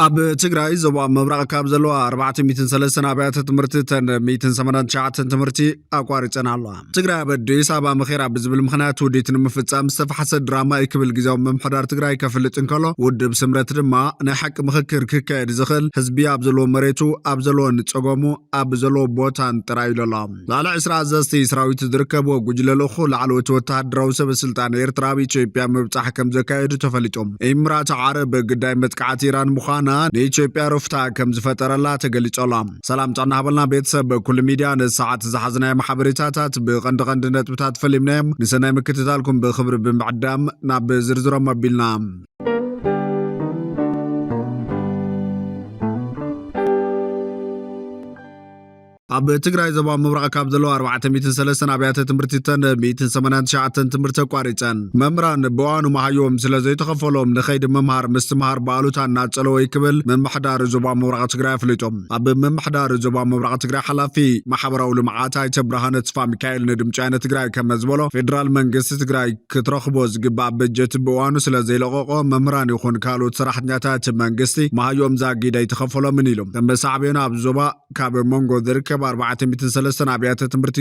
ኣብ ትግራይ ዞባ ምብራቕ ካብ ዘለዋ 403 ኣብያተ ትምህርቲ 189 ትምህርቲ ኣቋሪፀን ኣለዋ። ትግራይ ኣብ ኣዲስ ኣበባ ምኼራ ብዝብል ምኽንያት ውዲት ንምፍጻም ዝተፋሓሰ ድራማ ይክብል ጊዜያዊ ምምሕዳር ትግራይ ከፍልጥ እንከሎ ውድብ ስምረት ድማ ናይ ሓቂ ምኽክር ክካየድ ዝኽእል ህዝቢ ኣብ ዘለዎ መሬቱ ኣብ ዘለዎ ንፀገሙ ኣብ ዘለዎ ቦታን ጥራይ ኢሉ ኣሎ። ላዕሊ 20 ኣዘዝቲ ሰራዊት ዝርከብዎ ጉጅለ ልኡኹ ላዕለዎት ወተሃደራዊ ሰበስልጣን ኤርትራ ኣብ ኢትዮጵያ ምብጻሕ ከም ዘካየዱ ተፈሊጦም ኤሚራት ዓረብ ግዳይ መጥቃዕቲ ኢራን ምዃና ንኢትዮጵያ ሩፍታ ከም ዝፈጠረላ ተገሊጾላ። ሰላም ጫና ሃበልና ቤተሰብ ኩሉ ሚድያ ንሰዓት ዝሓዝናይ ማሕበረታታት ብቐንዲ ነጥብታት ፈሊምናዮም ንሰናይ ምክትታልኩም ብኽብሪ ብምዕዳም ናብ ዝርዝሮም ኣቢልና ኣብ ትግራይ ዞባ ምብራቕ ካብ ዘለዋ 403 ኣብያተ ትምህርቲ 189 ትምህርቲ ኣቋሪፀን መምህራን ብዋኑ መሃዮም ስለ ዘይተኸፈሎም ንኸይዲ ምምሃር ምስትምሃር ባሉታ እናፀለወ ይክብል ምምሕዳር ዞባ ምብራቕ ትግራይ ኣፍሊጦም። ኣብ ምምሕዳር ዞባ ምብራቕ ትግራይ ሓላፊ ማሕበራዊ ልምዓት ኣይተ ብርሃነ ተስፋ ሚካኤል ንድምፂ ወያነ ትግራይ ከም ዝበሎ ፌደራል መንግስቲ ትግራይ ክትረኽቦ ዝግባእ በጀት ብዋኑ ስለ ዘይለቐቆ መምህራን ይኹን ካልኦት ሰራሕተኛታት መንግስቲ መሃዮም ዛጊድ ኣይተኸፈሎምን ኢሎም። ተመሳዕቤና ኣብ ዞባ ካብ መንጎ ዝርከብ 403 ኣብያተ ትምህርቲ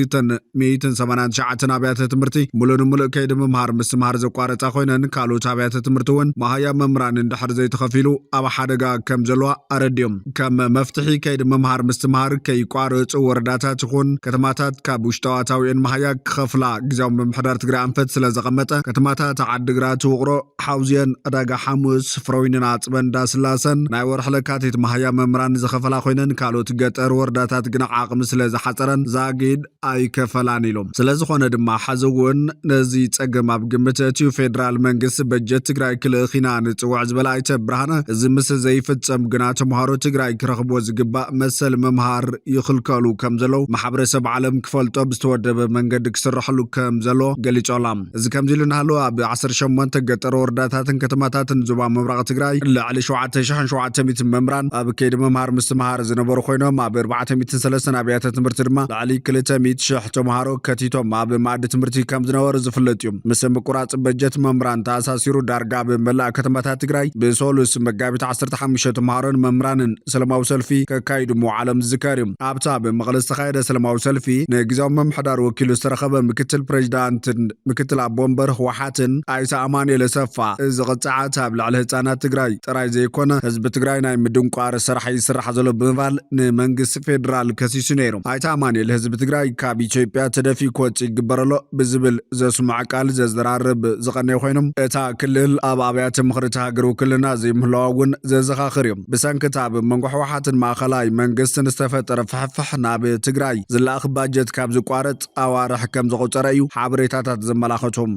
189 ኣብያተ ትምህርቲ ሙሉእ ንሙሉእ ከይዲ ምምሃር ምስትምሃር ዘቋረፃ ኮይነን ካልኦት ኣብያተ ትምህርቲ እውን መሃያ መምህራን እንድሕር ዘይተኸፊሉ ኣብ ሓደጋ ከም ዘለዋ ኣረድዮም። ከም መፍትሒ ከይዲ ምምሃር ምስትምሃር ከይቋረፁ ወረዳታት ይኹን ከተማታት ካብ ውሽጣዋታዊን መሃያ ክኸፍላ ጊዜያዊ ምምሕዳር ትግራይ ኣንፈት ስለ ዘቐመጠ ከተማታት ዓዲግራት ውቕሮ ሓውዝየን ዕዳጋ ሓሙስ ፍረወይንን ኣፅበን ዳስላሰን ናይ ወርሒ ለካቲት መሃያ መምህራን ዝኸፈላ ኮይነን ካልኦት ገጠር ወረዳታት ግና ዓቕሚ ስለ ዝሓፀረን ዛጊድ ኣይከፈላን ኢሎም። ስለዝኾነ ድማ ሓዚ እውን ነዚ ፀገም ኣብ ግምት እትዩ ፌደራል መንግስቲ በጀት ትግራይ ክልእኽ ኢና ንፅውዕ ዝበለ ኣይተ ብርሃነ እዚ ምስ ዘይፍፀም ግና ተምሃሮ ትግራይ ክረኽብዎ ዝግባእ መሰል ምምሃር ይኽልከሉ ከም ዘለው ማሕበረሰብ ዓለም ክፈልጦ ብዝተወደበ መንገዲ ክስርሐሉ ከም ዘሎ ገሊፆላ። እዚ ከምዚ ኢሉ እናሃለወ ኣብ 18 ገጠር ወረዳታትን ከተማታትን ዞባ ምብራቕ ትግራይ ልዕሊ 7700 መምህራን ኣብ ከይዲ ምምሃር ምስትምሃር ዝነበሩ ኮይኖም ኣብ 403 ኣብያተ ትምህርቲ ድማ ላዕሊ 200,000 ተምሃሮ ከቲቶም ኣብ ማዕዲ ትምህርቲ ከም ዝነበሩ ዝፍለጥ እዩ። ምስ ምቁራፅ በጀት መምህራን ተኣሳሲሩ ዳርጋ ብመላእ ከተማታት ትግራይ ብሶሉስ መጋቢት 15 ተምሃሮን መምህራንን ሰላማዊ ሰልፊ ከካይዱ ምውዓሎም ዝዝከር እዩ። ኣብታ ብመቐለ ዝተኻየደ ሰላማዊ ሰልፊ ንጊዜያዊ ምምሕዳር ወኪሉ ዝተረኸበ ምክትል ፕሬዚዳንትን ምክትል ኣቦ ወንበር ህወሓትን ኣይተ ኣማኑኤል ኣሰፋ እዚ ቅፅዓት ኣብ ልዕሊ ህፃናት ትግራይ ጥራይ ዘይኮነ ህዝቢ ትግራይ ናይ ምድንቋር ስራሕ ይስራሕ ዘሎ ብምባል ንመንግስቲ ፌደራል ከሲሱ ነይሩ። ኣይተ ኣማኑኤል ህዝቢ ትግራይ ካብ ኢትዮጵያ ተደፊኡ ክወፅእ ይግበረሎ ብዝብል ዘስማዕ ቃል ዘዘራርብ ዝቐነዩ ኮይኖም እታ ክልል ኣብ ኣብያተ ምኽሪ ሃገር ውክልና ዘይምህለዋ እውን ዘዘኻኽር እዮም። ብሰንኪታ ኣብ መንጎ ህወሓትን ማእኸላይ መንግስትን ዝተፈጠረ ፍሕፍሕ ናብ ትግራይ ዝለኣኽ ባጀት ካብ ዝቋረፅ ኣዋርሕ ከም ዘቑፀረ እዩ ሓበሬታታት ዘመላኸቶም።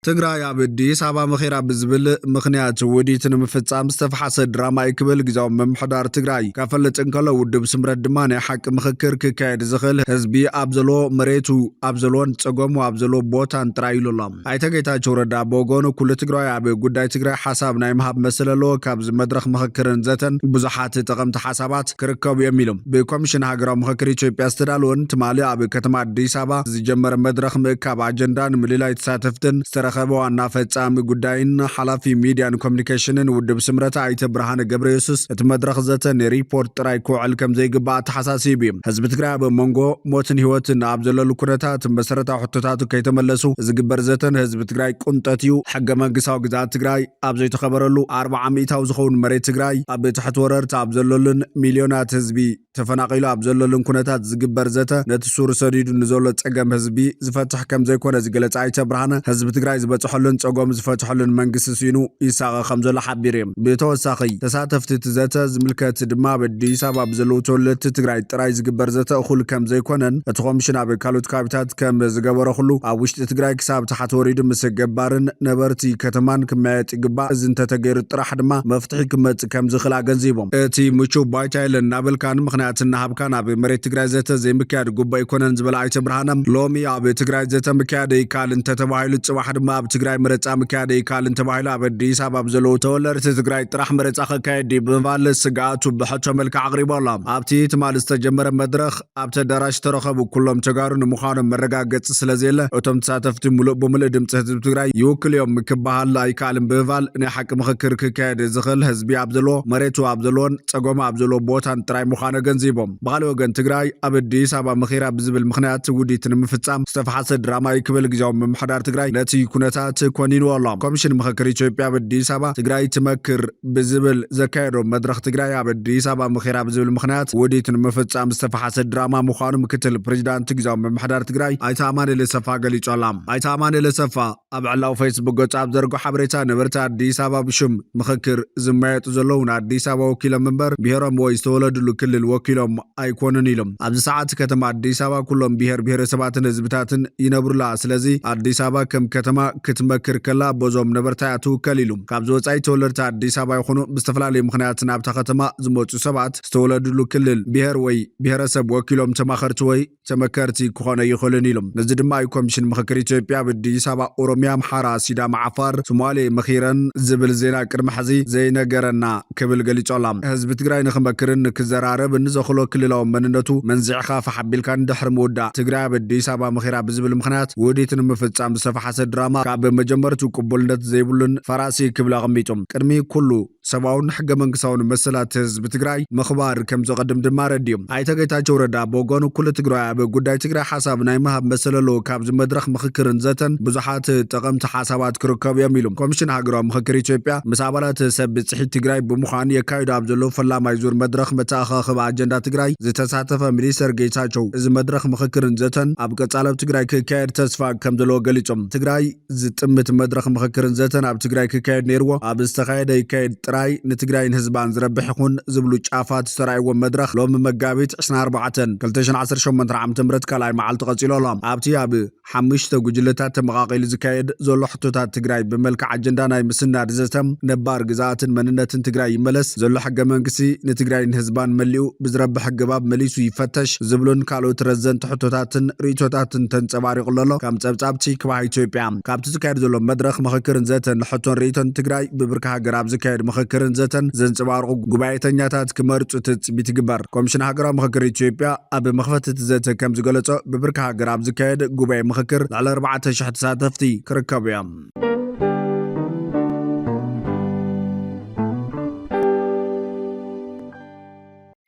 ትግራይ ኣብ ኣዲስ ኣበባ ምኼራ ብዝብል ምኽንያት ውዲት ንምፍጻም ዝተፋሓሰ ድራማ ይክብል ጊዜያዊ ምምሕዳር ትግራይ ካፈልጥ እንከሎ ውድብ ስምረት ድማ ናይ ሓቂ ምኽክር ክካየድ ዝኽእል ህዝቢ ኣብ ዘለዎ መሬቱ ኣብ ዘለዎን ፀገሙ ኣብ ዘለዎ ቦታን ጥራይ ኢሉ ኣሎ። ኣይተ ጌታቸው ረዳ ብወገኑ ኩሉ ትግራይ ኣብ ጉዳይ ትግራይ ሓሳብ ናይ ምሃብ መሰል ኣለዎ ካብዚ መድረኽ ምኽክርን ዘተን ብዙሓት ጠቐምቲ ሓሳባት ክርከቡ እዮም ኢሎም። ብኮሚሽን ሃገራዊ ምኽክር ኢትዮጵያ ዝተዳለወን ትማሊ ኣብ ከተማ ኣዲስ ኣበባ ዝጀመረ መድረኽ ምእካብ ኣጀንዳ ንምልላይ ተሳተፍትን ረኸበ ዋና ፈጻሚ ጉዳይን ሓላፊ ሚድያን ኮሙኒኬሽንን ውድብ ስምረት ኣይተ ብርሃነ ገብረ ኢየሱስ እቲ መድረኽ ዘተን ሪፖርት ጥራይ ክውዕል ከም ዘይግባእ ተሓሳሲቡ እዩ። ህዝቢ ትግራይ ኣብ መንጎ ሞትን ህይወትን ኣብ ዘለሉ ኩነታት መሰረታዊ ሕቶታቱ ከይተመለሱ ዝግበር ዘተን ህዝቢ ትግራይ ቁንጠት እዩ። ሕገ መንግስታዊ ግዛት ትግራይ ኣብ ዘይተኸበረሉ 40 ሚእታዊ ዝኸውን መሬት ትግራይ ኣብ ትሕቲ ወረርቲ ኣብ ዘለሉን ሚልዮናት ህዝቢ ተፈናቂሉ ኣብ ዘለሉን ኩነታት ዝግበር ዘተ ነቲ ሱር ሰዲዱ ንዘሎ ፀገም ህዝቢ ዝፈትሕ ከም ዘይኮነ ዝገለጸ ኣይተ ብርሃነ ህዝቢ ትግራይ ዝበፅሐሉን ፀገም ዝፈትሐሉን መንግስቲ ሲኑ ይሳቐ ከም ዘሎ ሓቢሩ እዩ። ብተወሳኺ ተሳተፍቲ ዘተ ዝምልከት ድማ በኣዲስ ኣበባ ብዘለዉ ተወለድቲ ትግራይ ጥራይ ዝግበር ዘተ እኹል ከም ዘይኮነን እቲ ኮሚሽን ኣብ ካልኦት ከባቢታት ከም ዝገበረ ኩሉ ኣብ ውሽጢ ትግራይ ክሳብ ታሕቲ ወሪዱ ምስ ገባርን ነበርቲ ከተማን ክመያየጥ ይግባእ። እዚ እንተተገይሩ ጥራሕ ድማ መፍትሒ ክመፅእ ከም ዝኽእል ኣገንዚቦም። እቲ ምቹው ባይታ የለን እናበልካን ምኽንያት እናሃብካን ኣብ መሬት ትግራይ ዘተ ዘይምክያድ ጉባኤ ይኮነን ዝበለ ኣይተ ብርሃነ ሎሚ ኣብ ትግራይ ዘተ ምክያድ ይካል እንተተባሂሉ ፅባሕ ድማ ድማ ኣብ ትግራይ ምርጫ ምክያደ ይካልን ተባሂሉ ኣብ ኣዲስ ኣበባ ብዘለዉ ተወለድቲ ትግራይ ጥራሕ ምርጫ ክካየድ ብምባል ስጋኣቱ ብሕቶ መልክዕ ኣቕሪቡ ኣሎ። ኣብቲ ትማል ዝተጀመረ መድረኽ ኣብቲ ኣዳራሽ ተረኸቡ ኩሎም ተጋሩ ንምዃኖም መረጋገፂ ስለዘየለ እቶም ተሳተፍቲ ሙሉእ ብምሉእ ድምፂ ህዝቢ ትግራይ ይውክል እዮም ክበሃል ኣይከኣልን ብምባል ናይ ሓቂ ምክክር ክካየድ ዝኽእል ህዝቢ ኣብ ዘለዎ መሬቱ ኣብ ዘለዎን ፀጎማ ኣብ ዘለዎ ቦታን ጥራይ ምዃኑ ገንዚቦም ብኻልእ ወገን ትግራይ ኣብ ኣዲስ ኣበባ ምኺራ ብዝብል ምክንያት ውዲት ንምፍፃም ዝተፈሓሰ ድራማ ይክብል ግዜያዊ ምምሕዳር ትግራይ ነቲ ኩነታት ኮኒንዎ ኣሎ። ኮሚሽን ምክክር ኢትዮጵያ ኣብ ኣዲስ ኣበባ ትግራይ ትመክር ብዝብል ዘካየዶ መድረኽ ትግራይ ኣብ ኣዲስ ኣበባ ምኺራ ብዝብል ምክንያት ውዲት ንምፍፃም ዝተፈሓሰ ድራማ ምዃኑ ምክትል ፕሬዚዳንት ግዜያዊ ምምሕዳር ትግራይ ኣይተ ኣማኑኤል ኣሰፋ ገሊጹ ኣሎ። ኣይተ ኣማኑኤል ኣሰፋ ኣብ ዕላው ፌስቡክ ገጹ ኣብ ዘርጎ ሓበሬታ ነበርቲ ኣዲስ ኣበባ ብሽም ምክክር ዝመየጡ ዘለዉ ንኣዲስ ኣበባ ወኪሎም እምበር ብሄሮም ወይ ዝተወለድሉ ክልል ወኪሎም ኣይኮኑን ኢሎም ኣብዚ ሰዓት ከተማ ኣዲስ ኣበባ ኩሎም ብሄር ብሄረሰባትን ህዝብታትን ይነብሩላ ስለዚ ኣዲስ ኣበባ ከም ከተማ ክትመክር ከላ በዞም ነበርታያ ትውከል ኢሉ ካብዚ ወፃኢ ተወለድቲ ኣዲስ ኣበባ ይኹኑ ብዝተፈላለዩ ምክንያት ናብታ ከተማ ዝመፁ ሰባት ዝተወለድሉ ክልል ብሄር ወይ ብሄረሰብ ወኪሎም ተማኸርቲ ወይ ተመከርቲ ክኾነ ይኽእልን ኢሎም ነዚ ድማ ኮሚሽን ምክክር ኢትዮጵያ ኣብ ኣዲስ ኣበባ ኦሮሚያ፣ ኣምሓራ፣ ሲዳማ፣ ዓፋር፣ ሶማሌ መኺረን ዝብል ዜና ቅድሚ ሕዚ ዘይነገረና ክብል ገሊጹ ኣሎ። ህዝቢ ትግራይ ንክመክርን ክዘራረብ ንዘኽእሎ ክልላዊ መንነቱ መንዚዕካ ፈሓቢልካ ንድሕሪ ምውዳእ ትግራይ ኣብ ኣዲስ ኣበባ ምኺራ ብዝብል ምክንያት ውዲት ንምፍፃም ዝተፈሓሰ ድራማ ካብ መጀመርቱ ቅቡልነት ዘይብሉን ፈራሲ ክብል ኣቐሚጡ ቅድሚ ኩሉ ሰብኣውን ሕገ መንግስታውን መሰላት ህዝቢ ትግራይ ምኽባር ከም ዝቐድም ድማ ረድዩ ኣይተ ጌታቸው ረዳ ብወገኑ ኩሉ ትግራይ ኣብ ጉዳይ ትግራይ ሓሳብ ናይ ምሃብ መሰለሎ ካብዚ መድረኽ ምክክርን ዘተን ብዙሓት ጠቐምቲ ሓሳባት ክርከቡ እዮም ኢሉ ኮሚሽን ሃገራዊ ምክክር ኢትዮጵያ ምስ ኣባላት ሰብ ብፅሒት ትግራይ ብምዃኑ የካይዱ ኣብ ዘሎ ፈላማይ ዙር መድረኽ መተኣኻኽብ ኣጀንዳ ትግራይ ዝተሳተፈ ሚኒስተር ጌታቸው እዚ መድረኽ ምክክርን ዘተን ኣብ ቀጻለብ ትግራይ ክካየድ ተስፋ ከም ዘለዎ ገሊፆም ትግራይ ዝጥምት መድረኽ ምክክርን ዘተን ኣብ ትግራይ ክካየድ ነይርዎ ኣብ ዝተኻየደ ይካየድ ጥራይ ንትግራይን ህዝባን ዝረብሕ ይኹን ዝብሉ ጫፋት ዝተራእይዎ መድረኽ ሎሚ መጋቢት 24 2018 ዓ.ም ካልኣይ መዓልቲ ቀፂሉ ኣሎ። ኣብቲ ኣብ 5 ጉጅለታት ተመቓቒሉ ዝካየድ ዘሎ ሕቶታት ትግራይ ብመልክዕ ኣጀንዳ ናይ ምስናድ ዘተም ነባር ግዛኣትን መንነትን ትግራይ ይመለስ ዘሎ ሕገ መንግስቲ ንትግራይን ህዝባን መሊኡ ብዝረብሕ ግባብ መሊሱ ይፈተሽ ዝብሉን ካልኦት ረዘንቲ ሕቶታትን ርእቶታትን ተንፀባሪቑ ኣሎ ከም ጸብጻብቲ ክባህ ኢትዮጵያ ካብቲ ዝካየድ ዘሎ መድረኽ ምክክርን ዘተን ሕቶን ርእቶን ትግራይ ብብርካ ሃገር ኣብ ዝካየድ ምክክርን ዘተን ዘንፀባርቑ ጉባኤተኛታት ክመርፁ ትፅቢት ይግበር። ኮሚሽን ሃገራዊ ምክክር ኢትዮጵያ ኣብ መኽፈቲ እቲ ዘተ ከም ዝገለጾ ብብርካ ሃገር ኣብ ዝካየድ ጉባኤ ምክክር ልዕሊ 4,000 ተሳተፍቲ ክርከቡ እዮም።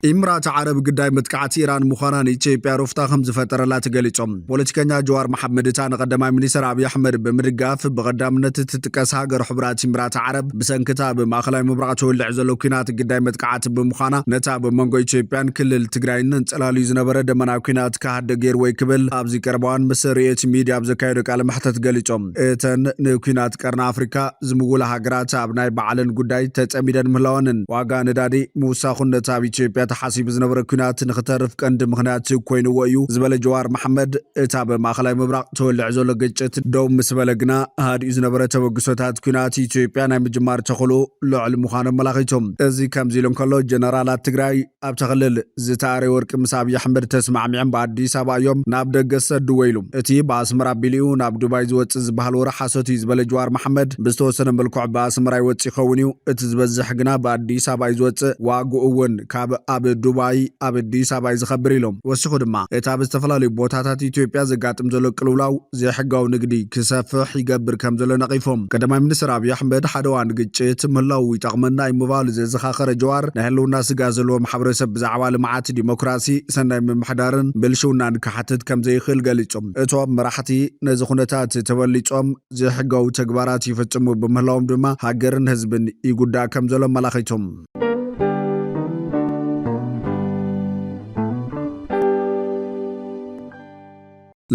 ኢምራት ዓረብ ግዳይ መጥቃዕቲ ኢራን ምዃናን ኢትዮጵያ ሩፍታ ከም ዝፈጠረላ ተገሊጾም ፖለቲከኛ ጀዋር መሐመድ እታ ንቀዳማይ ሚኒስትር ኣብይ ኣሕመድ ብምድጋፍ ብቐዳምነት ትጥቀስ ሃገር ሕቡራት ኢምራት ዓረብ ብሰንክታ ብማእኸላይ ምብራቕ ተወልዕ ዘሎ ኩናት ግዳይ መጥቃዕቲ ብምዃና ነታ ብመንጎ ኢትዮጵያን ክልል ትግራይን እንጸላልዩ ዝነበረ ደመናዊ ኩናት ካሃደ ገይር ወይ ክብል ኣብዚ ቀረባዋን ምስ ርኤት ሚድያ ኣብ ዘካየዱ ቃለ መሕተት ገሊጾም እተን ንኩናት ቀርና ኣፍሪካ ዝምውላ ሃገራት ኣብ ናይ በዓልን ጉዳይ ተጸሚደን ምህላወንን ዋጋ ነዳዲ ምውሳኹን ነታ ኣብ ኢትዮጵያ ተሓሲቡ ዝነበረ ኩናት ንኽተርፍ ቀንዲ ምኽንያት ኮይኑዎ እዩ ዝበለ ጀዋር መሐመድ እታ ብማእኸላይ ምብራቕ ተወልዕ ዘሎ ግጭት ደው ምስ በለ ግና ሃዲኡ ዝነበረ ተበግሶታት ኩናት ኢትዮጵያ ናይ ምጅማር ተኽእሎ ልዑል ምዃኖም መላኺቶም እዚ ከምዚ ኢሎም ከሎ ጀነራላት ትግራይ ኣብ ተኽልል ዝተኣረየ ወርቂ ምስ ኣብይ ኣሕመድ ተስማዕሚዖም ብኣዲስ ኣበባ እዮም ናብ ደገ ዝሰድዎ ኢሉ እቲ ብኣስመራ ኣቢሉ ናብ ዱባይ ዝወፅእ ዝበሃል ወረ ሓሶት እዩ ዝበለ ጀዋር መሐመድ ብዝተወሰነ መልክዑ ብኣስመራ ይወፅእ ይኸውን እዩ እቲ ዝበዝሕ ግና ብኣዲስ ኣበባ እዩ ዝወፅእ ዋግኡ እውን ካብ ኣብ ዱባይ ኣብ ኣዲስ ኣበባ ዝኸብር ኢሎም ወሲኹ ድማ እታ ብዝተፈላለዩ ቦታታት ኢትዮጵያ ዘጋጥም ዘሎ ቅልውላው ዘይሕጋዊ ንግዲ ክሰፍሕ ይገብር ከም ዘሎ ነቒፎም ቀዳማይ ሚኒስትር ኣብይ ኣሕመድ ሓደ እዋን ግጭት ምህላው ይጠቕመና ይምባሉ ዘዘኻኸረ ጀዋር ናይ ህልውና ስጋ ዘለዎ ማሕበረሰብ ብዛዕባ ልምዓት ዲሞክራሲ ሰናይ ምምሕዳርን ብልሽውናን ክሓትት ከም ዘይኽእል ገሊፆም እቶም መራሕቲ ነዚ ኩነታት ተበሊፆም ዘይሕጋዊ ተግባራት ይፍጽሙ ብምህላዎም ድማ ሃገርን ህዝብን ይጉዳእ ከም ዘሎ መላኺቶም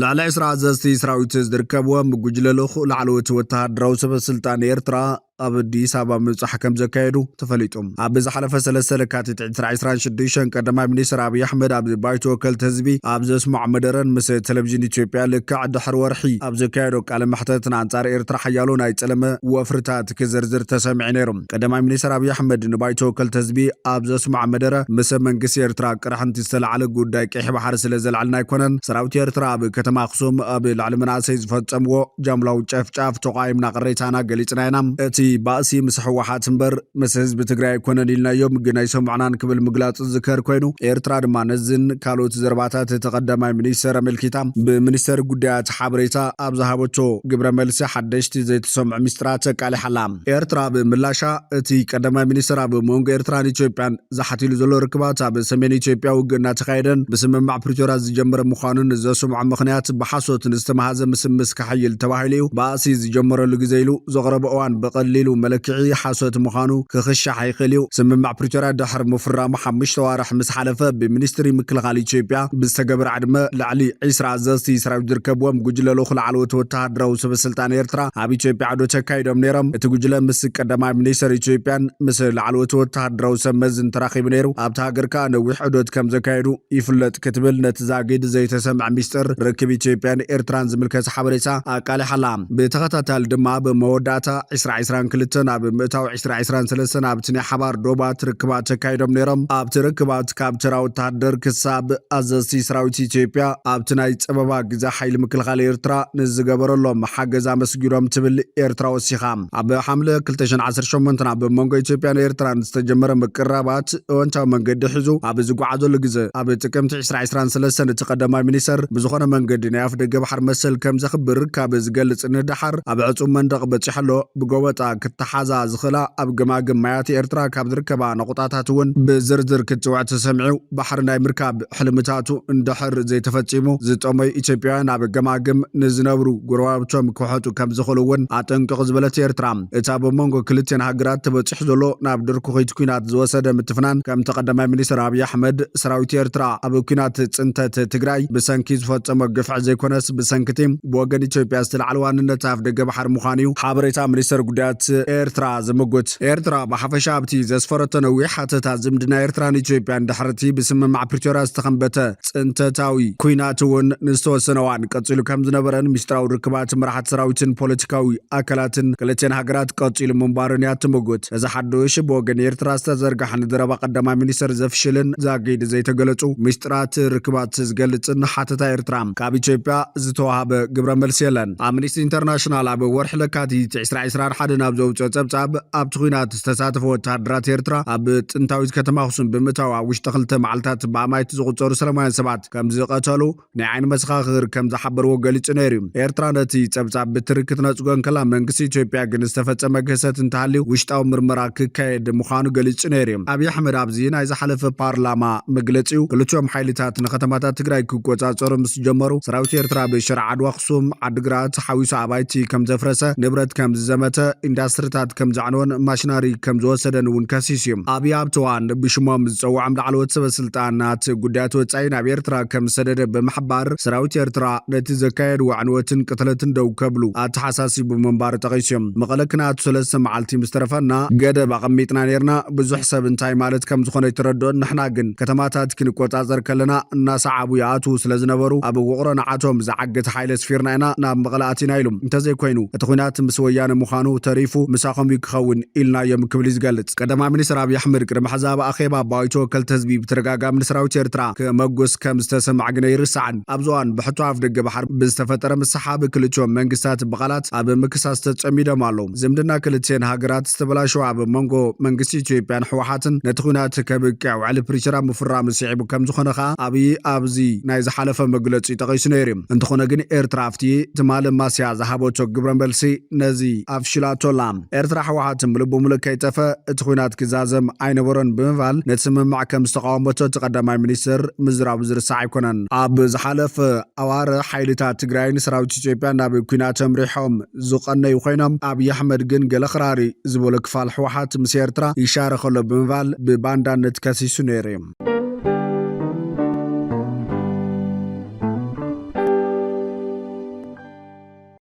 ላዕሊ 10 ኣዘዝቲ ሰራዊት ዝርከብዎም ጉጅለ ልኡኽ ላዕለዎት ወተሃደራዊ ሰበስልጣን ኤርትራ ኣብ ኣዲስ ኣበባ ምብጻሕ ከም ዘካየዱ ተፈሊጡ ኣብ ዝሓለፈ 3 ለካቲት 2026 ቀዳማይ ሚኒስትር አብይ አሕመድ ኣብ ባይቶ ወከልቲ ህዝቢ ኣብ ዘስማዕ መደረን ምስ ቴሌቪዥን ኢትዮጵያ ልክዕ ድሕሪ ወርሒ ኣብ ዘካየዶ ቃለ መሕተት ንኣንጻር ኤርትራ ሓያሎ ናይ ጸለመ ወፍርታት ክዝርዝር ተሰሚዑ ነይሩ። ቀዳማይ ሚኒስትር አብይ አሕመድ ንባይቶ ወከልቲ ህዝቢ ኣብ ዘስማዕ መደረ ምስ መንግስቲ ኤርትራ ቅራሕንቲ ዝተለዓለ ጉዳይ ቀይሕ ባሕሪ ስለ ዘልዓልና ኣይኮነን ሰራዊት ኤርትራ ኣብ ከተማ ኣክሱም ኣብ ላዕሊ መናእሰይ ዝፈጸምዎ ጃምላዊ ጨፍጫፍ ተቃይምና ቅሬታና ገሊጽና ኢና እቲ ባእሲ ምስ ሕወሓት እምበር ምስ ህዝቢ ትግራይ ኣይኮነን ኢልናዮም ግን ኣይሰምዑናን ክብል ምግላጽ ዝከር ኮይኑ ኤርትራ ድማ ነዝን ካልኦት ዘረባታት ተቀዳማይ ሚኒስትር ኣመልኪታ ብሚኒስትር ጉዳያት ሓበሬታ ኣብ ዝሃበቶ ግብረ መልሲ ሓደሽቲ ዘይተሰምዑ ሚስጥራት ቃሊሓላ ኤርትራ ብምላሻ እቲ ቀዳማይ ሚኒስትር ኣብ መንጎ ኤርትራን ኢትዮጵያን ዝሓቲሉ ዘሎ ርክባት ኣብ ሰሜን ኢትዮጵያ ውግእና ተካይደን ብስምምዕ ፕሪቶሪያ ዝጀመረ ምዃኑን ዘስምዖ ምኽንያት ብሓሶት ንዝተመሃዘ ምስምስ ክሓይል ተባሂሉ ባእሲ ዝጀመረሉ ግዜ ኢሉ ዘቕረበ እዋን በቐሊሉ መለክዒ ሓሶት ምዃኑ ክኽሻሕ ኣይኽእል እዩ። ስምምዕ ፕሪቶሪያ ድሕሪ ምፍራሙ 5 ዋርሕ ምስ ሓለፈ ብሚኒስትሪ ምክልኻል ኢትዮጵያ ብዝተገብረ ዕድመ ላዕሊ 20 ኣዘዝቲ ሰራዊት ዝርከብዎም ጉጅለ ልኡኽ ላዕለዎት ወተሃደራዊ ሰበስልጣን ኤርትራ ኣብ ኢትዮጵያ ዓዶ ተካይዶም ነይሮም። እቲ ጉጅለ ምስ ቀዳማይ ሚኒስትር ኢትዮጵያን ምስ ላዕለዎት ወተሃደራዊ ሰመዝን ተራኺቡ ነይሩ። ኣብቲ ሃገር ከዓ ነዊሕ ዑደት ከም ዘካየዱ ይፍለጥ ክትብል ነቲ ዛጊድ ዘይተሰምዕ ሚስጥር ርክብ ኢትዮጵያን ኤርትራን ዝምልከት ሓበሬታ ኣቃሊሓላ ብተኸታታሊ ድማ ብመወዳእታ 2022 ኣብ ምእታዊ 2023 ኣብቲ ናይ ሓባር ዶባት ርክባት ተካይዶም ነይሮም። ኣብቲ ርክባት ካብ ተራ ወተሃደር ክሳብ ኣዘዝቲ ሰራዊት ኢትዮጵያ ኣብቲ ናይ ፀበባ ግዛ ሓይሊ ምክልኻል ኤርትራ ንዝገበረሎም ሓገዝ ኣመስጊኖም ትብል ኤርትራ ወሲኻ ኣብ ሓምለ 2018 ኣብ መንጎ ኢትዮጵያን ኤርትራን ዝተጀመረ ምቅራባት እወንታዊ መንገዲ ሒዙ ኣብ ዝጓዓዘሉ ግዜ ኣብ ጥቅምቲ 2023 እቲ ቀዳማይ ሚኒስትር ብዝኾነ መንገዲ ናይ ኣፍ ደገ ባሕር መሰል ከም ዘኽብር ካብ ዝገልጽ ንድሓር ኣብ ዕጹም መንደቕ በፂሐሎ ብጎበጣ ክትሓዛ ዝኽእላ ኣብ ገማግም ማያት ኤርትራ ካብ ዝርከባ ነቑጣታት እውን ብዝርዝር ክትፅዋዕ ተሰሚዑ ባሕሪ ናይ ምርካብ ሕልምታቱ እንድሕር ዘይተፈጺሙ ዝጠመዩ ኢትዮጵያውያን ኣብ ገማግም ንዝነብሩ ጎረባብቶም ክውሕጡ ከም ዝኽእሉ እውን ኣጠንቅቕ ዝበለት ኤርትራ እታ ብመንጎ ክልቴን ሃገራት ተበፂሑ ዘሎ ናብ ድርኩ ኸይት ኩናት ዝወሰደ ምትፍናን ከም ተቀዳማይ ሚኒስትር አብይ አሕመድ ሰራዊት ኤርትራ ኣብ ኩናት ጽንተት ትግራይ ብሰንኪ ዝፈጸመ ግፍዕ ዘይኮነስ ብሰንኪቲ ብወገን ኢትዮጵያ ዝተልዓለ ዋንነት ኣፍ ደገ ባሕሪ ምዃኑ እዩ ሓበሬታ ሚኒስትር ጉዳያት ኤርትራ ዝምጉት። ኤርትራ ብሓፈሻ ኣብቲ ዘስፈረቶ ነዊሕ ሓተታ ዝምድና ኤርትራን ኢትዮጵያን ድሕርቲ ብስምምዕ ፕሪቶሪያ ዝተኸንበተ ጽንተታዊ ኩናት እውን ንዝተወሰነ እዋን ቀፂሉ ከም ዝነበረን ሚስጥራዊ ርክባት መራሕቲ ሰራዊትን ፖለቲካዊ ኣካላትን ክልቴን ሃገራት ቀፂሉ ምንባርን እያ ትምጉት። እዚ ሓዱሽ ብወገን ኤርትራ ዝተዘርግሐ ንዘረባ ቀዳማይ ሚኒስትር ዘፍሽልን ዛጊድ ዘይተገለጹ ሚስጥራት ርክባት ዝገልጽን ሓተታ ኤርትራ ካብ ኢትዮጵያ ዝተዋሃበ ግብረ መልሲ የለን። ኣምነስቲ ኢንተርናሽናል ኣብ ወርሒ ለካቲት 2021 ናብ ዘውፅኦ ጸብጻብ ኣብቲ ኩናት ዝተሳተፉ ወተሃደራት ኤርትራ ኣብ ጥንታዊት ከተማ ኣክሱም ብምእታው ኣብ ውሽጢ 2 መዓልታት ብኣማይት ዝቑጸሩ ሰላማውያን ሰባት ከም ዝቐተሉ ናይ ዓይኒ መሰኻኽር ከም ዝሓበርዎ ገሊጹ ነይሩ። ኤርትራ ነቲ ጸብጻብ ብትሪ ክትነጽጎን ከላ መንግስቲ ኢትዮጵያ ግን ዝተፈጸመ ግህሰት እንተሃልዩ ውሽጣዊ ምርመራ ክካየድ ምዃኑ ገሊጹ ነይሩ። ኣብይ ኣሕመድ ኣብዚ ናይ ዝሓለፈ ፓርላማ መግለጺኡ ክልቲኦም ሓይልታት ንከተማታት ትግራይ ክቆጻጸሩ ምስ ጀመሩ ሰራዊት ኤርትራ ብሽረ ዓድዋ ኣክሱም ዓዲግራት ሓዊሱ ኣባይቲ ከም ዘፍረሰ ንብረት ከም ዝዘመተ ኢንዳስትሪታት ከም ዘዕነወን ማሽነሪ ከም ዝወሰደን እውን ከሲስ እዩ። ኣብይ ኣብቲ እዋን ብሽሞም ዝፀውዖም ላዕለዎት ሰበስልጣናት ጉዳያት ወጻኢ ናብ ኤርትራ ከም ዝሰደደ ብምሕባር ሰራዊት ኤርትራ ነቲ ዘካየድ ዕንወትን ቅትለትን ደው ከብሉ ኣተሓሳሲቡ ምንባር ጠቒሱ እዮም። መቐለ ክናቱ 3 መዓልቲ ምስ ተረፈና ገደብ ኣቐሚጥና ነርና ብዙሕ ሰብ እንታይ ማለት ከም ዝኾነ ይትረድኦን ንሕና ግን ከተማታት ክንቆጻጸር ከለና እናሰዓቡ ይኣትዉ ስለ ዝነበሩ ኣብ ውቕሮ ንዓቶም ዝዓገተ ሓይሊ ስፊርና ኢና ናብ መቐለ ኣቲና ኢሉ እንተዘይኮይኑ እቲ ኩናት ምስ ወያነ ምዃኑ ተሪፉ ምሳኸም ክኸውን ኢልናዮም ክብል ዝገልጽ ቀዳማይ ሚኒስትር አብይ አሕመድ ቅድሚ ሕዛብ ኣኼባ ባይቶ ወከልቲ ህዝቢ ብተደጋጋሚ ንሰራዊት ኤርትራ ክመጎስ ከም ዝተሰማዕ ግነ ይርስዓን ኣብ ዝዋን ብሕቶ ኣፍ ደገ ባሕር ብዝተፈጠረ ምሰሓብ ክልቲኦም መንግስታት ብቓላት ኣብ ምክሳስ ተጸሚዶም ኣለዉ። ዝምድና ክልቴን ሃገራት ዝተበላሸው ኣብ መንጎ መንግስቲ ኢትዮጵያን ሕወሓትን ነቲ ኩናት ከብቅዕ ውዕሊ ፕሪቶሪያ ምፍራም ስዒቡ ከም ዝኾነ ከዓ ኣብይ ኣብዚ ናይ ዝሓለፈ መግለጺ ጠቒሱ ነይሩ። እንተኾነ ግን ኤርትራ ኣብቲ ትማል ማስያ ዝሃበቶ ግብረ መልሲ ነዚ ኣፍሽላቶላ ኤርትራ ሕወሓት ምልቡ ሙሉእ ከይጠፈ እቲ ኩናት ክዛዘም ኣይነበሮን ብምባል ነቲ ስምምዕ ከም ዝተቃወመቶ ተቀዳማይ ሚኒስትር ምዝራቡ ዝርሳዕ ኣይኮነን። ኣብ ዝሓለፈ ኣዋረ ሓይልታት ትግራይን ሰራዊት ኢትዮጵያ ናብ ኩናት ምሪሖም ዝቐነዩ ኮይኖም ኣብይ ኣሕመድ ግን ገለ ክራሪ ዝበሎ ክፋል ሕወሓት ምስ ኤርትራ ይሻረ ከሎ ብምባል ብባንዳነት ከሲሱ ነይሩ።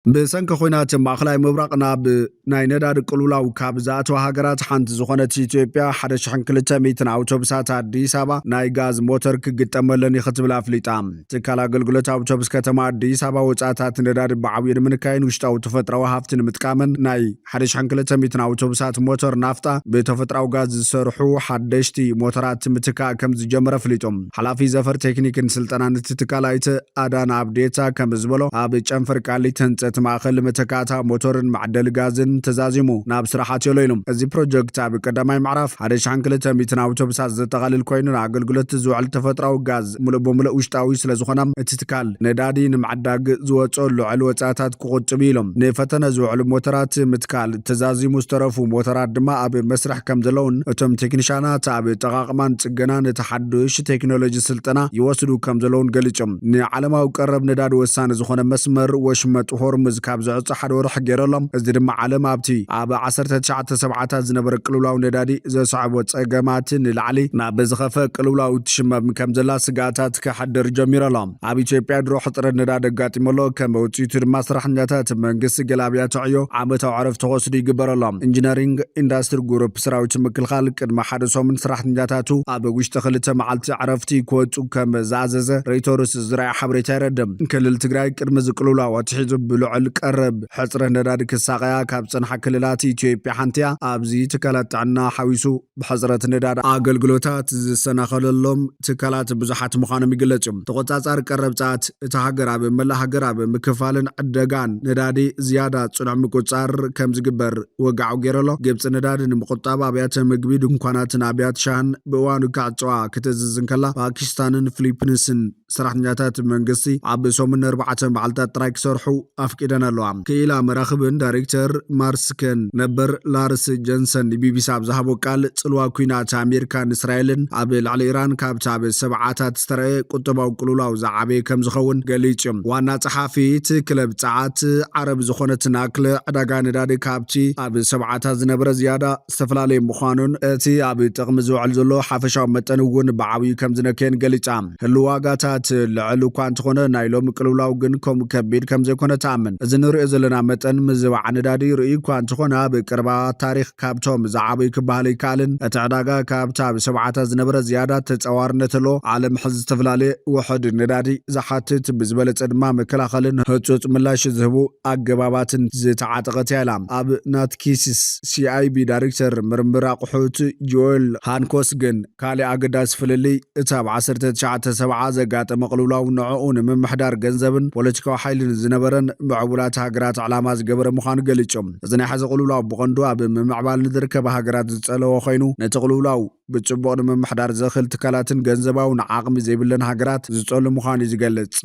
بسنك خوينات ماخلاي مبرقنا بناي نداد قلولاو كابزات وهاجرات حنت زخونة إثيوبيا حدش حنكلتا ميتن أوتوبسات أديس أبا ناي غاز موتور كجتملني ختم الأفليتام تكالا قلقلتا أوتوبس كتما أديس أبا وتساتات نداد بعوير من كاين وشتاو تفترة وهافتن متكامن ناي حدش حنكلتا ميتن أوتوبسات موتور نافتا بتفترة وغاز سرحو حدشتي موتورات متكا كمز جمر فليتم حلافي زفر تكنيك سلطنان تتكالايت أدان أبديتا كمزبلو أبي جنفر كالي تنت ማእከል መተካታ ሞተርን ማዕደል ጋዝን ተዛዚሙ ናብ ስራሓት የለይሉም እዚ ፕሮጀክት ኣብ ቀዳማይ ምዕራፍ 1,200 ኣውቶቡሳት ዘጠቃልል ኮይኑ ኣገልግሎት ዝውዕል ተፈጥራዊ ጋዝ ሙሉእ ብሙሉእ ውሽጣዊ ስለዝኾነ እቲ ትካል ነዳዲ ንምዕዳግ ዝወጾ ልዑል ወጻታት ክቁጥብ ኢሎም ንፈተነ ዝውዕሉ ሞተራት ምትካል ተዛዚሙ ዝተረፉ ሞተራት ድማ ኣብ መስርሕ ከም ዘለውን እቶም ቴክኒሻናት ኣብ ጠቃቅማን ጽገናን ተሓድሽ ቴክኖሎጂ ስልጠና ይወስዱ ከም ዘለውን ገሊጾም ንዓለማዊ ቀረብ ነዳዲ ወሳኒ ዝኾነ መስመር ወሽመጥ ሆርሙዝ ካብ ዝዕጽ ሓደ ወርሕ ገይረሎም እዚ ድማ ዓለም ኣብቲ ኣብ 1970 ዝነበረ ቅልውላው ነዳዲ ዘስዓቦ ጸገማትን ንላዕሊ ናብ ዝኸፈ ቅልውላው ትሽመም ከም ዘላ ስጋታት ክሓድር ጀሚሮሎም ኣብ ኢትዮጵያ ድሮ ሕጥረ ነዳዲ ኣጋጢመሎ ከም ውጽኢቱ ድማ ስራሕኛታት መንግስቲ ገላብያ ተዕዮ ዓመታዊ ዕረፍቲ ተወስዱ ይግበረሎም ኢንጂነሪንግ ኢንዳስትሪ ግሩፕ ሰራዊት ምክልኻል ቅድመ ሓደ ሰሙን ስራሕኛታቱ ኣብ ውሽጢ ክልተ መዓልቲ ዕረፍቲ ክወጹ ከም ዝኣዘዘ ሬይተርስ ዝረኣየ ሓበሬታ ይረድም ክልል ትግራይ ቅድመ ዝቅልውላው ኣትሒዙ ብልዑል ቀረብ ሕጽረ ነዳዲ ክሳቀያ ካብ ጽንሐ ክልላት ኢትዮጵያ ሓንቲያ ኣብዚ ትካላት ጥዕና ሓዊሱ ብሕጽረት ነዳዲ ኣገልግሎታት ዝሰናኸለሎም ትካላት ብዙሓት ምዃኖም ይግለጹ ተቆጻጻሪ ቀረብ ጻት እቲ ሃገር ኣብ መላእ ሃገር ኣብ ምክፋልን ዕደጋን ነዳዲ ዝያዳ ጽኑዕ ምቁጻር ከም ዝግበር ወጋዑ ገይረሎ ግብጽ ነዳዲ ንምቁጣብ ኣብያተ ምግቢ ድንኳናትን ኣብያተ ሻህን ብእዋኑ ካዕጽዋ ክትዝዝን ከላ ፓኪስታንን ፊሊፒንስን ሰራሕኛታት መንግስቲ ኣብ ሰሙን 4 መዓልታት ጥራይ ክሰርሑ ኣፍቂደናለዋ ከኢላ መራኽብን ዳይሬክተር ማርስከን ነበር ላርስ ጆንሰን ቢቢሲ ኣብ ዝሃቦ ቃል ጽልዋ ኩናት ኣሜሪካን እስራኤልን ኣብ ላዕሊ ኢራን ካብቲ ኣብ ሰብዓታት ዝተረኣየ ቁጠባዊ ቅልውላው ዝዓበየ ከም ዝኸውን ገሊጾም ዋና ጸሓፊት ክለብ ጸዓት ዓረብ ዝኾነት ናክለ ዕዳጋ ነዳዲ ካብቲ ኣብ ሰብዓታት ዝነበረ ዝያዳ ዝተፈላለየ ምዃኑን እቲ ኣብ ጥቕሚ ዝውዕል ዘሎ ሓፈሻዊ መጠን እውን ብዓብዩ ከም ዝነከየን ገሊጻ ህልው ዋጋታት ልዕል እኳ እንተኾነ ናይ ሎሚ ቅልውላው ግን ከም ከቢድ ከም ዘይኮነ ተኣምን እዚ ንሪኦ ዘለና መጠን ምዝባዕ ነዳዲ ርኢ እኳ እንተኾነ ኣብ ቀረባ ታሪክ ካብቶም ዝዓበዩ ክበሃል ይከኣልን እቲ ዕዳጋ ካብቲ ኣብ ሰብዓታት ዝነበረ ዝያዳ ተጸዋርነት ኣሎ ዓለም ሕዚ ዝተፈላለየ ውሕድ ነዳዲ ዝሓትት ብዝበለጸ ድማ መከላኸልን ህጹጽ ምላሽ ዝህቡ ኣገባባትን ዝተዓጠቐት እያ ኢላ ኣብ ናትኪሲስ ሲኣይቢ ዳይሬክተር ምርምር ኣቑሑት ጆኤል ሃንኮስ ግን ካልእ ኣገዳሲ ፍልልይ እቲ ኣብ 1970 ዘጋጠመ ቅልውላው ንዕኡ ንምምሕዳር ገንዘብን ፖለቲካዊ ሓይልን ዝነበረን ምዕቡላት ሃገራት ዕላማ ዝገበረ ምዃኑ ገሊጾም እዚ ናይ ሓዚ ቅልውላው ብቐንዱ ኣብ ምምዕባል ዝርከባ ሃገራት ዝጸለዎ ኮይኑ ነቲ ቅልውላው ብጽቡቕ ንምምሕዳር ዘኽእል ትካላትን ገንዘባውን ዓቕሚ ዘይብለን ሃገራት ዝጸሉ ምዃኑ እዩ ዝገልጽ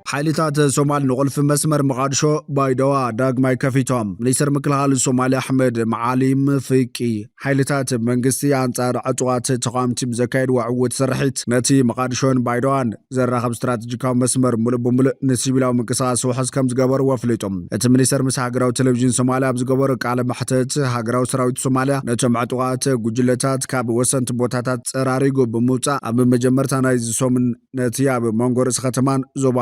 حاليتات سومال نقول في مسمر مقادشو بايدوا داغماي كفيتوم منيسر مكلخال الصومالي احمد معاليم فيكي حاليتات منغستي انصار عطوات تقامتي بزكايد وعوت سرحيت نتي مقادشون بايدوان زراخب استراتيجيكاو مسمر ملبمل نسيبلاو منقساس وحس كم زغبر وفليتوم ات منيسر مس هاغراو تلفزيون صوماليا بزغبر قال محتت هاغراو سراويت صوماليا نتم عطوات ጉጅለታት ካብ ወሰንት ቦታታት ጸራሪጎ በመውጻ ኣብ መጀመርታ ናይ ዝሶምን ነቲ ኣብ መንጎርስ ከተማን ዞባ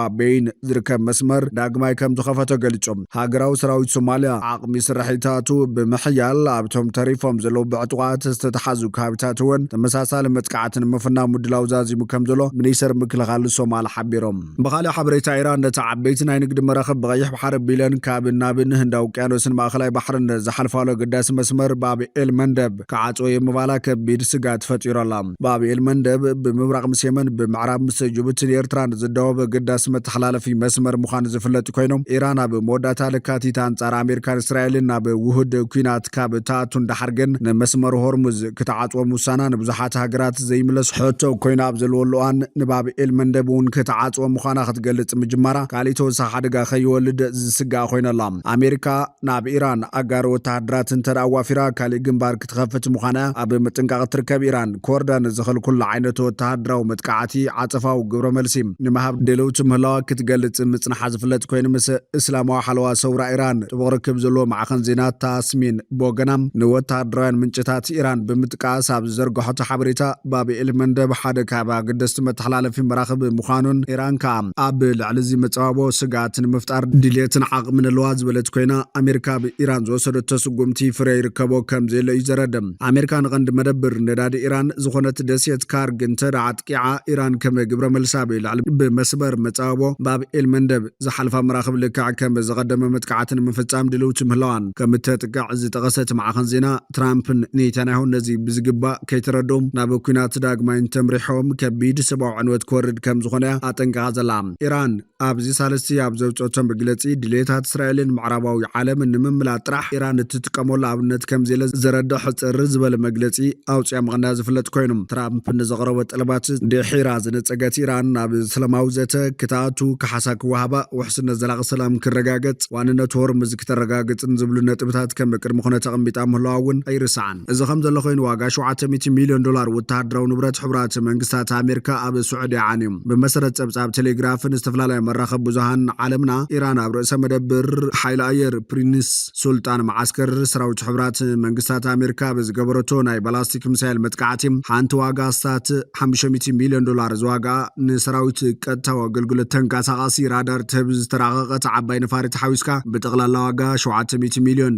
ዝርከብ መስመር ዳግማይ ከም ተኸፈተ ገሊጾም ሃገራዊ ሰራዊት ሶማልያ ዓቕሚ ስራሒታቱ ብምሕያል ኣብቶም ተሪፎም ዘለው ብዕጥቋት ዝተተሓዙ ካብታት እውን ተመሳሳሊ መጥቃዕትን ምፍና ምድላው ዛዚሙ ከም ዘሎ ሚኒስተር ምክልኻል ሶማል ሓቢሮም ብኻልእ ሓበሬታ ኢራን ነቲ ዓበይቲ ናይ ንግዲ መራኸብ ብቀይሕ ባሕሪ ቢለን ካብ ናብን ህንድ ውቅያኖስን ማእኸላይ ባሕርን ዝሓልፋሎ ገዳሲ መስመር ባብኤል መንደብ ከዓጽዮ የምባላ ከቢድ ስጋት ፈጢሮላ ባብኤል መንደብ ብምብራቕ ምስ የመን ብምዕራብ ምስ ጅቡቲን ኤርትራን ዝደወበ ገዳሲ መተሓላለፊ መስመር ምዃኑ ዝፍለጥ ኮይኖም ኢራን ኣብ መወዳእታ ለካቲት አንጻር ኣሜሪካን እስራኤልን ኣብ ውህድ ኩናት ካብ ታቱ እንዳሓርገን ንመስመር ሆርሙዝ ክትዓጽዎ ሙሳና ንብዙሓት ሃገራት ዘይምለስ ሕቶ ኮይና ኣብ ዘለወሉ እዋን ንባብኤል መንደብ እውን ክትዓጽዎ ምዃና ክትገልጽ ምጅማራ ካልእ ተወሳኺ ሓደጋ ከይወልድ ዝስጋእ ኮይነላ ኣሜሪካ ናብ ኢራን ኣጋር ወተሃደራትን ተዳዋፊራ ካልእ ግንባር ክትኸፍት ምዃና ኣብ ምጥንቃቕ ትርከብ ኢራን ኮርዳን ዝኽእል ኩሉ ዓይነት ወተሃደራዊ መጥቃዕቲ ዓጸፋዊ ግብረ መልሲ ንምሃብ ደለውቲ ምህላዋ ክትገልጽ ምጽናሕ ዝፍለጥ ኮይኑ ምስ እስላማዊ ሓለዋ ሰውራ ኢራን ጥቡቕ ርክብ ዘሎ ማዕኸን ዜና ታስሚን ብወገናም ንወተሃደራውያን ምንጭታት ኢራን ብምጥቃስ ኣብ ዘርግሖቶ ሓበሬታ ባብኤል መንደብ ሓደ ካብ ኣገደስቲ መተሓላለፊ መራኽቢ ምዃኑን ኢራን ከዓ ኣብ ልዕሊ እዚ መፀባቦ ስጋት ንምፍጣር ድሌትን ዓቕምን ኣለዋ ዝበለት ኮይና ኣሜሪካ ብኢራን ዝወሰደቶ ስጉምቲ ፍረ ይርከቦ ከም ዘየለ እዩ ዘረድም ኣሜሪካ ንቐንዲ መደብር ነዳዲ ኢራን ዝኾነት ደሴት ካርግ እንተደኣ ኣጥቂዓ ኢራን ከም ግብረ መልሳ ብልዕሊ ብመስበር መፀባቦ ባብኤል መንደብ ዝሓልፋ መራኽብ ልክዕ ከም ዝቐደመ መጥቃዕትን ምፍጻም ድልውቲ ምህላዋን ከም እተጥቅዕ ዝጠቐሰት ማዕኸን ዜና ትራምፕን ኔታንያሁ ነዚ ብዝግባእ ከይተረድኦም ናብ ኩናት ዳግማይ ተምሪሖም ከቢድ ሰብኣዊ ዕንወት ክወርድ ከም ዝኾነ ኣጠንቅቓ ዘላ ኢራን ኣብዚ ሳለስቲ ኣብ ዘውፀቶ መግለፂ ድሌታት እስራኤልን ምዕራባዊ ዓለምን ንምምላጥ ጥራሕ ኢራን እትጥቀመሉ ኣብነት ከም ዘለ ዘረድሕ ሕፅር ዝበለ መግለፂ ኣውፅያ ምቕና ዝፍለጥ ኮይኑ ትራምፕ ንዘቕረበ ጠለባት ድሒራ ዝነፀገት ኢራን ናብ ሰላማዊ ዘተ ክተኣቱ ካሓሳ ክወሃባ ውሕስነት ዘላቒ ሰላም ክረጋገጽ ዋንነት ሆርሙዝ ክተረጋግጽን ዝብሉ ነጥብታት ከም ቅድሚ ኩነት ተቐሚጣ ምህላዋ እውን ኣይርስዓን እዚ ከም ዘሎ ኮይኑ ዋጋ $700 ሚልዮን ወተሃደራዊ ንብረት ሕቡራት መንግስታት ኣሜሪካ ኣብ ስዑድያ ዓንዮም ብመሰረት ጸብጻብ ቴሌግራፍን ዝተፈላለዩ መራኸቢ ብዙሃን ዓለምና ኢራን ኣብ ርእሰ መደብር ሓይሊ ኣየር ፕሪንስ ሱልጣን ማዓስከር ሰራዊት ሕቡራት መንግስታት ኣሜሪካ ብዝገበረቶ ናይ ባላስቲክ ሚሳይል መጥቃዕቲ ሓንቲ ዋጋ ስታት $500 ሚልዮን ዝዋጋ ንሰራዊት ቀጥታዊ ኣገልግሎት ተንቀሳቓሲ ራዳር ትህብ ዝተራቐቐት ዓባይ ነፋሪት ሓዊስካ ብጠቕላላ ዋጋ $700 ሚልዮን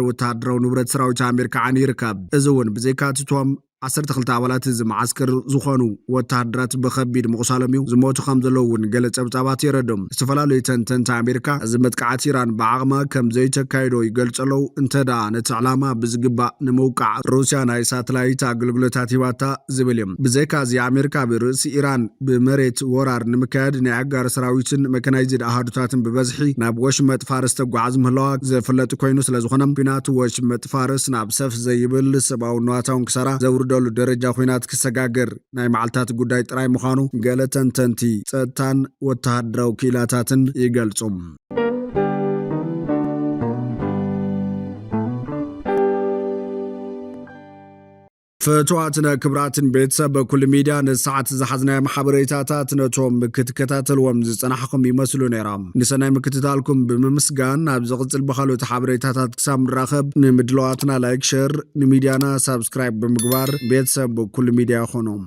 ወተሃደራዊ ንብረት ሰራዊት ኣሜሪካ ዓን ይርከብ እዚ እውን ብዘይካትቶም 12 ኣባላት እዚ ማዓስከር ዝኾኑ ወተሃደራት በከቢድ ምቑሳሎም እዩ ዝሞቱ ከም ዘለዉ እውን ገለ ጸብጻባት የረድም ዝተፈላለዩ ተንተንቲ ኣሜሪካ እዚ መጥቃዕቲ ኢራን ብዓቕማ ከም ዘይተካይዶ ይገልጸለው እንተዳ ነቲ ዕላማ ብዝግባእ ንምውቃዕ ሩስያ ናይ ሳተላይት ኣገልግሎታት ሂባታ ዝብል እዮም ብዘይካዚ ኣሜሪካ ብርእሲ ኢራን ብመሬት ወራር ንምካየድ ናይ ኣጋር ሰራዊትን መከናይዝድ ኣሃዱታትን ብበዝሒ ናብ ወሽመጥ ፋርስ ተጓዓዝ ምህላዋ ዘፍለጥ ኮይኑ ስለዝኾነ ኩናት ወሽመጥ ፋርስ ናብ ሰፍ ዘይብል ሰብኣዊ ንዋታውን ክሰራ ዘውርድ ደሉ ደረጃ ኩናት ክሰጋገር ናይ መዓልታት ጉዳይ ጥራይ ምዃኑ ገለ ተንተንቲ ጸጥታን ወተሃደራዊ ክኢላታትን ይገልጹ ፈትዋትና ክብራትን ቤተሰብ በኩል ሚዲያ ንሰዓት ዝሓዝናይ ማሕበረታታት ነቶም ክትከታተልዎም ዝጸናሕኩም ይመስሉ ነይሮም ንሰናይ ምክትታልኩም ብምስጋን ኣብ ዝቕጽል በኻሎት ሓበሬታታት ክሳብ ንራኸብ ንምድለዋትና ላይክ ሼር ንሚድያና ሰብስክራይብ ብምግባር ቤተሰብ በኩል ሚዲያ ኾኖም